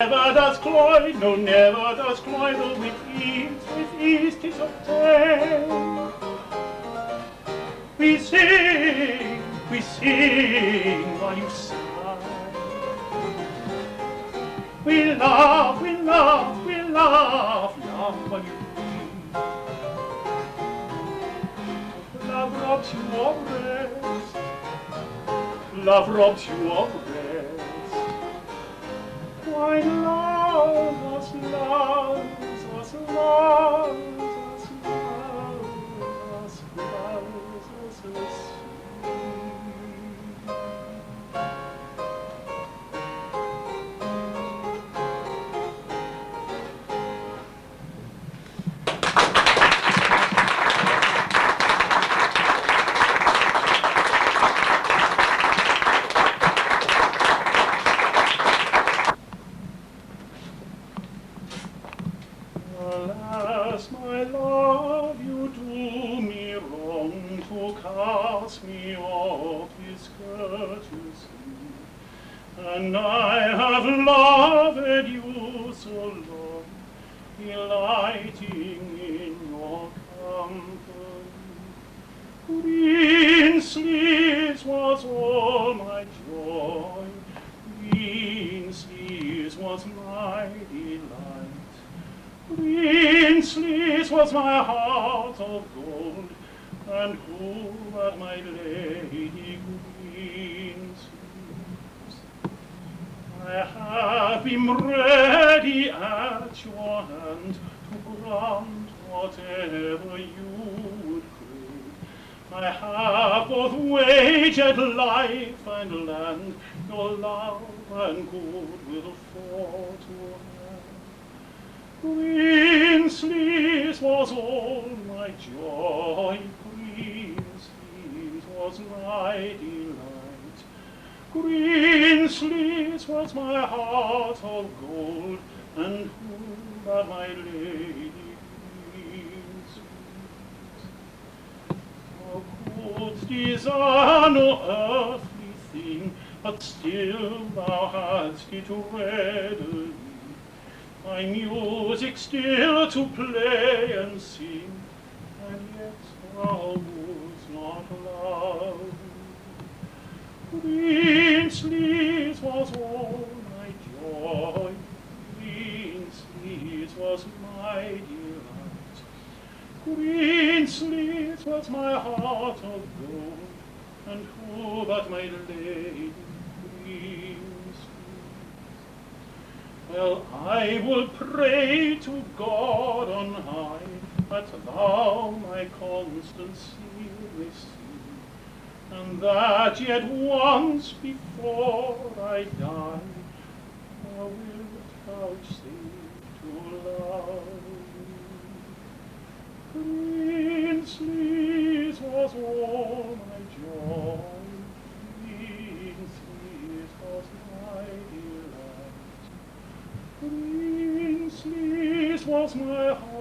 Never does cloy, no, never does cloy, though with ease 'tis obtained. We sing while you sigh. We laugh while you weep. Love robs you of rest. Love robs you of rest. Why loves us, loves us, loves us, loves us, loves us, Alas, my love, you do me wrong to cast me off his courtesy, and I have loved you so long, delighting in your company. Greensleeves was all my joy, Greensleeves was my delight. Greensleeves was my heart of gold, and who but my lady Greensleeves? I have been ready at your hand to grant whatever you would crave. I have both wagered life and land, your love and goodwill for to have. Greensleeves was all my joy, Greensleeves was my delight. Greensleeves was my heart of gold, and who but my lady Greensleeves? Thou couldst desire no earthly thing, but still thou hadst it readily, my music still to play and sing, and yet thou wouldst not love. Greensleeves was all my joy, Greensleeves was my delight. Greensleeves was my heart of gold, and who but my lady Greensleeves? Well, I will pray to God on high, that thou my constancy may see, and that yet once before I die, thou wilt vouchsafe to love me. Greensleeves was all my joy, Greensleeves was my delight. Greensleeves was my heart.